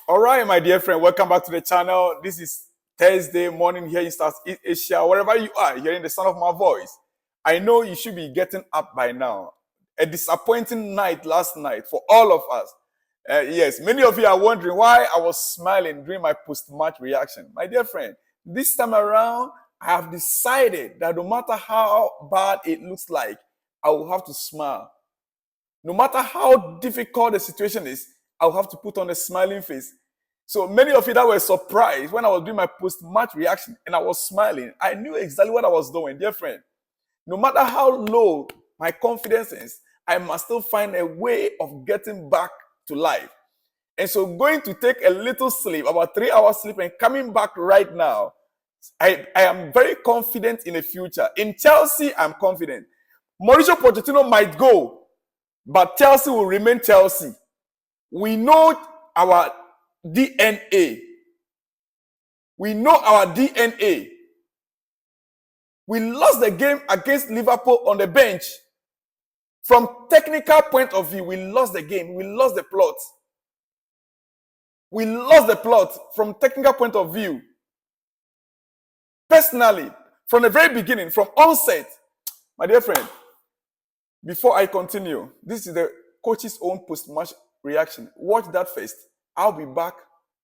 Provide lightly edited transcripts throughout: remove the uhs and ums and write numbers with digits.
All right, my dear friend, welcome back to the channel. This is Thursday morning here in Southeast Asia. Wherever you are, hearing the sound of my voice, I know you should be getting up by now. A disappointing night last night for all of us. Yes, many of you are wondering why I was smiling during my post-match reaction. My dear friend, this time around, I have decided that no matter how bad it looks like, I will have to smile. No matter how difficult the situation is, I'll have to put on a smiling face. So many of you that were surprised when I was doing my post-match reaction and I was smiling, I knew exactly what I was doing, dear friend. No matter how low my confidence is, I must still find a way of getting back to life. And so going to take a little sleep, about 3 hours sleep, and coming back right now, I am very confident in the future. In Chelsea, I'm confident. Mauricio Pochettino might go, but Chelsea will remain Chelsea. We know our DNA. We know our DNA. We lost the game against Liverpool on the bench. From technical point of view, we lost the game. We lost the plot. We lost the plot from technical point of view. Personally, from the very beginning, from onset, my dear friend, before I continue, this is the coach's own post-match reaction. Watch that first. I'll be back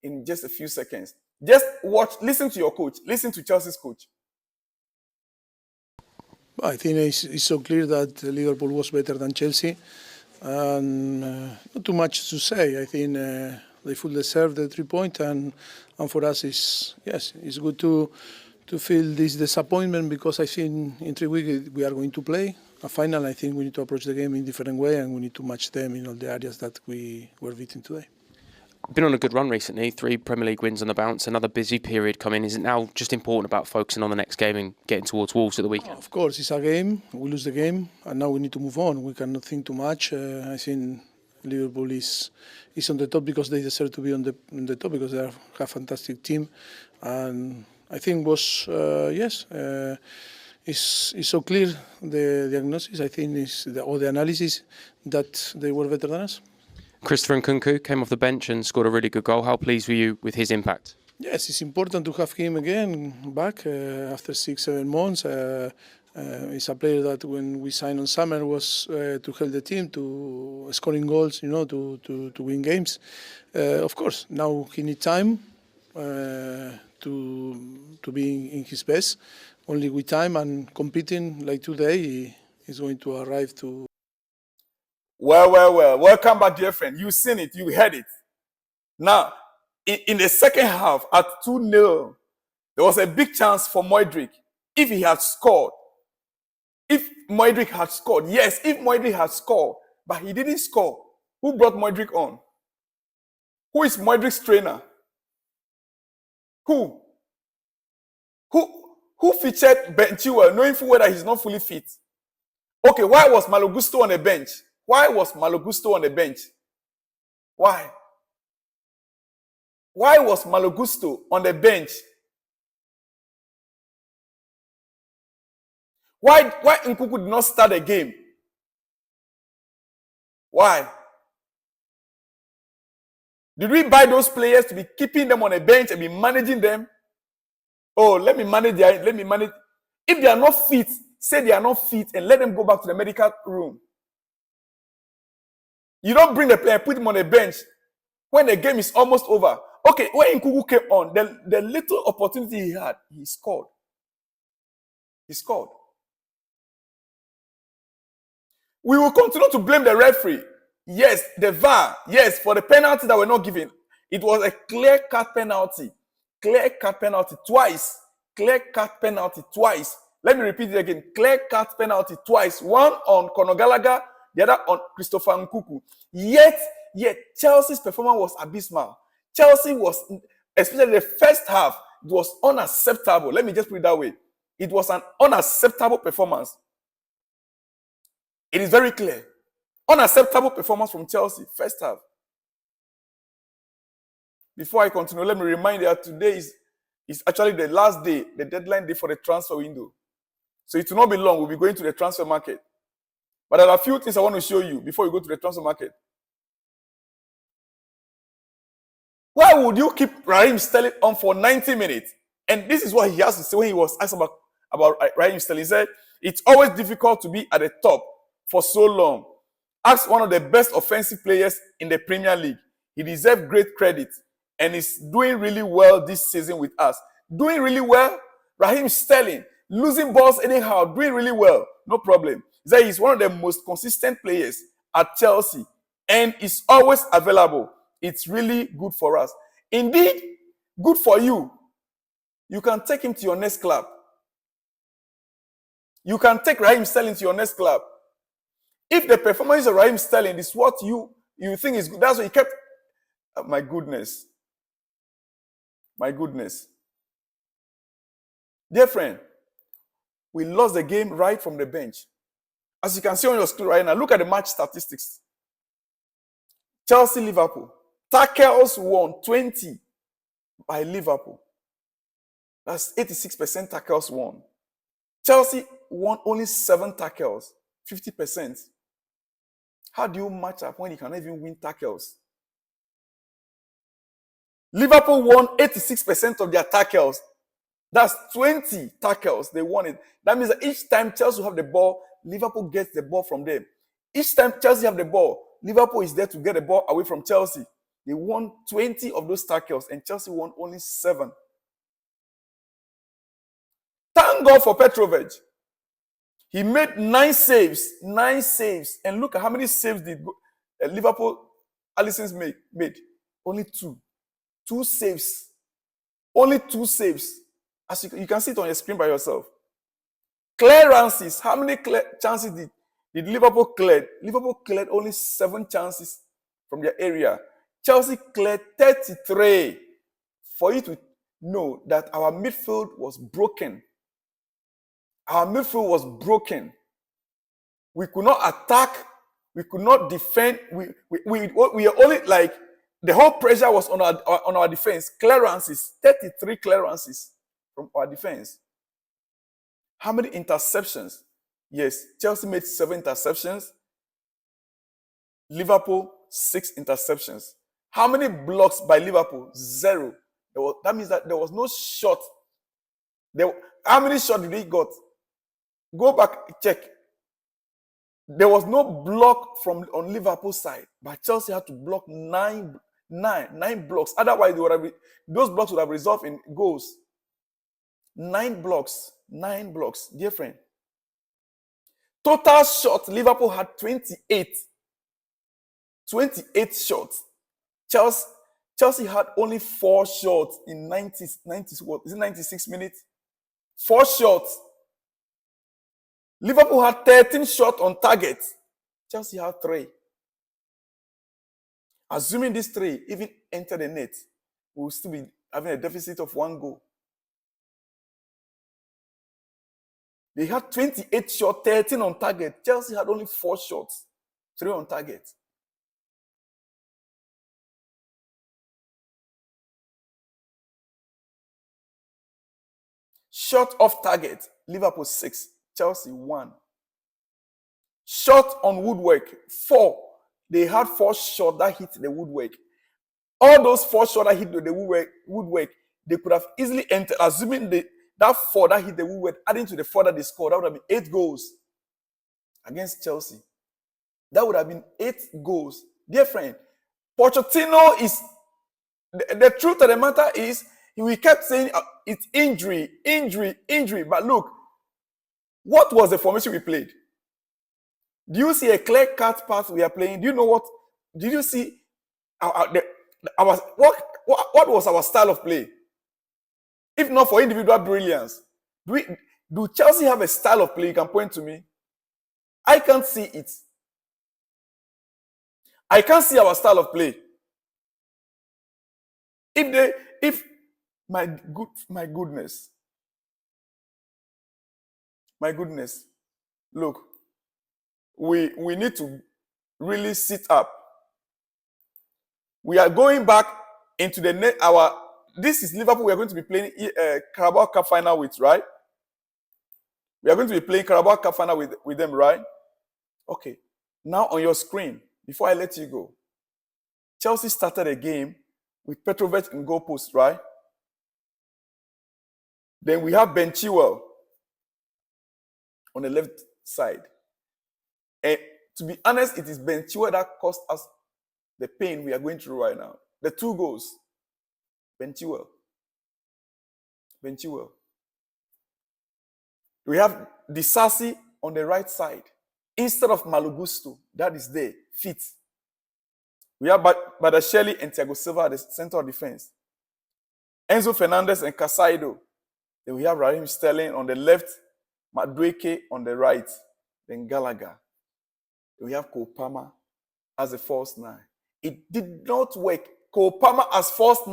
in just a few seconds. Just watch, listen to your coach, listen to Chelsea's coach. I think it's so clear that Liverpool was better than Chelsea, and not too much to say. I think they fully deserve the 3 points, and for us, it's good to feel this disappointment, because I think in 3 weeks we are going to play a final. I think we need to approach the game in a different way, and we need to match them in all the areas that we were beating today. Been on a good run recently, 3 Premier League wins on the bounce, another busy period coming. Is it now just important about focusing on the next game and getting towards Wolves at the weekend? Of course, it's a game. We lose the game, and now we need to move on. We cannot think too much. I think Liverpool is on the top because they deserve to be on the top, because they have a fantastic team, and I think it's so clear, the diagnosis. I think or the analysis, that they were better than us. Christopher Nkunku came off the bench and scored a really good goal. How pleased were you with his impact? Yes, it's important to have him again back after 6-7 months. He's a player that when we signed on summer was to help the team to scoring goals, to win games. Of course, now he needs time to be in his best. Only with time and competing like today, he's going to arrive to. Well. Welcome back, dear friend. You've seen it. You heard it. Now, in the second half, at 2-0, there was a big chance for Modric. If he had scored, if Modric had scored, but he didn't score. Who brought Modric on? Who is Modric's trainer? Who featured Ben Chilwell, knowing full well that he's not fully fit? Okay, why was Malo Gusto on the bench? Why? Why was Malo Gusto on the bench? Why Nkunku did not start the game? Why? Did we buy those players to be keeping them on the bench and be managing them? Oh, let me manage. If they are not fit, say they are not fit and let them go back to the medical room. You don't bring the player, put him on the bench when the game is almost over. Okay, when Nkunku came on, the little opportunity he had, he scored. We will continue to blame the referee. Yes, the VAR. Yes, for the penalty that were not given. It was a clear-cut penalty. Twice. Let me repeat it again. Clear-cut penalty twice. One on Conor Gallagher, the other on Christopher Nkunku. Yet Chelsea's performance was abysmal. Chelsea was, especially the first half, it was unacceptable. Let me just put it that way. It was an unacceptable performance. It is very clear. Unacceptable performance from Chelsea, first half. Before I continue, let me remind you that today is actually the last day, the deadline day for the transfer window. So it will not be long. We'll be going to the transfer market. But there are a few things I want to show you before we go to the transfer market. Why would you keep Raheem Sterling on for 90 minutes? And this is what he has to say when he was asked about Raheem Sterling. He said, it's always difficult to be at the top for so long. Ask one of the best offensive players in the Premier League. He deserves great credit and is doing really well this season with us. Doing really well? Raheem Sterling, losing balls anyhow, doing really well. No problem. He said he's one of the most consistent players at Chelsea and is always available. It's really good for us. Indeed, good for you. You can take him to your next club. You can take Raheem Sterling to your next club. If the performance of Raheem Sterling is what you think is good, that's what he kept. Oh, my goodness. My goodness. Dear friend, we lost the game right from the bench. As you can see on your screen right now, look at the match statistics. Chelsea, Liverpool. Tackles won 20 by Liverpool. That's 86% tackles won. Chelsea won only 7 tackles, 50%. How do you match up when you cannot even win tackles? Liverpool won 86% of their tackles. That's 20 tackles. They won it. That means that each time Chelsea have the ball, Liverpool gets the ball from them. Each time Chelsea have the ball, Liverpool is there to get the ball away from Chelsea. They won 20 of those tackles and Chelsea won only 7. Thank God for Petrovic. He made 9 saves. 9 saves. And look at how many saves did Liverpool Alisson's made. Only 2. 2 saves. Only 2 saves. As you can see it on your screen by yourself. Clearances. How many chances did Liverpool clear? Liverpool cleared only 7 chances from their area. Chelsea cleared 33. For you to know that our midfield was broken. Our midfield was broken. We could not attack. We could not defend. We are only like the whole pressure was on our defense. Clearances, 33 clearances from our defense. How many interceptions? Yes, Chelsea made 7 interceptions. Liverpool 6 interceptions. How many blocks by Liverpool? 0. That means that there was no shot. How many shots did he got? Go back, check. There was no block on Liverpool's side, but Chelsea had to block 9 blocks. Otherwise, those blocks would have resolved in goals. 9 blocks. Dear friend. Total shots, Liverpool had 28. 28 shots. Chelsea had only 4 shots in 96 minutes? 4 shots. Liverpool had 13 shots on target. Chelsea had 3. Assuming these 3 even enter the net, we will still be having a deficit of 1 goal. They had 28 shots, 13 on target. Chelsea had only 4 shots, 3 on target. Shot off target, Liverpool 6, Chelsea 1. Shot on woodwork, 4. They had 4 shots that hit the woodwork. All those 4 shots that hit the woodwork, they could have easily entered, assuming that 4 that hit the woodwork, adding to the 4 that they scored, that would have been 8 goals against Chelsea. That would have been 8 goals. Dear friend, Pochettino is, the truth of the matter is, we kept saying it's injury. But look, what was the formation we played? Do you see a clear-cut path we are playing? Do you know what? Did you see what was our style of play? If not for individual brilliance, do Chelsea have a style of play you can point to me? I can't see it. I can't see our style of play. My goodness. Look, we need to really sit up. We are going back into the net. This is Liverpool. We are going to be playing Carabao Cup final with, right? We are going to be playing Carabao Cup final with them, right? Okay. Now on your screen, before I let you go, Chelsea started a game with Petrovic in goalpost, right? Then we have Ben Chilwell on the left side. And to be honest, it is Ben Chilwell that cost us the pain we are going through right now. The 2 goals. Ben Chilwell. Ben Chilwell. We have Disasi on the right side instead of Malogusto. That is there, fit. We have Badasheli and Thiago Silva at the center of defense. Enzo Fernandez and Casaido. Then we have Raheem Sterling on the left, Madueke on the right, then Gallagher. Then we have Kopama as a false 9. It did not work. Kopama as false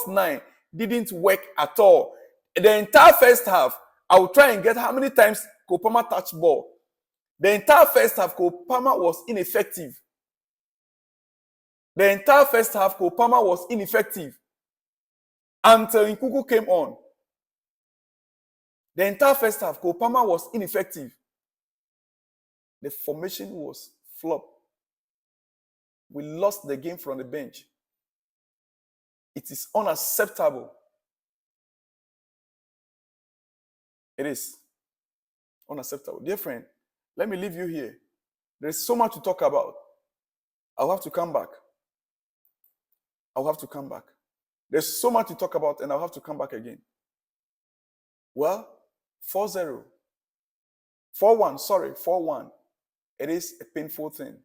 9 didn't work at all. The entire first half, I will try and get how many times Kopama touched ball. The entire first half, Kopama was ineffective. The entire first half, Kopama was ineffective until Nkuku came on. The entire first half, Kopama was ineffective. The formation was flop. We lost the game from the bench. It is unacceptable. It is unacceptable. Dear friend, let me leave you here. There is so much to talk about. I'll have to come back. I'll have to come back. There's so much to talk about, and I'll have to come back again. Well, 4-0. 4-1, sorry, 4-1. It is a painful thing.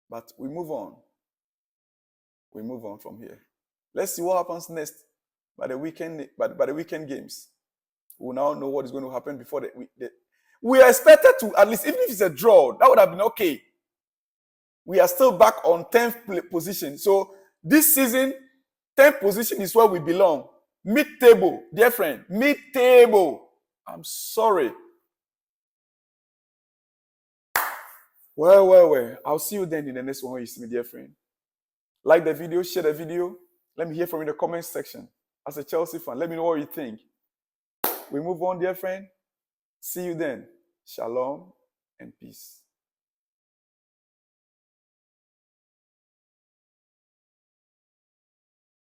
But we move on. We move on from here. Let's see what happens next by the weekend games. We'll now know what is going to happen before we are expected to, at least, even if it's a draw, that would have been okay. We are still back on 10th position. So this season, 10th position is where we belong. Mid-table, dear friend, mid-table. I'm sorry. Well. I'll see you then in the next one when you see me, dear friend. Like the video, share the video. Let me hear from you in the comment section. As a Chelsea fan, let me know what you think. We move on, dear friend. See you then. Shalom and peace.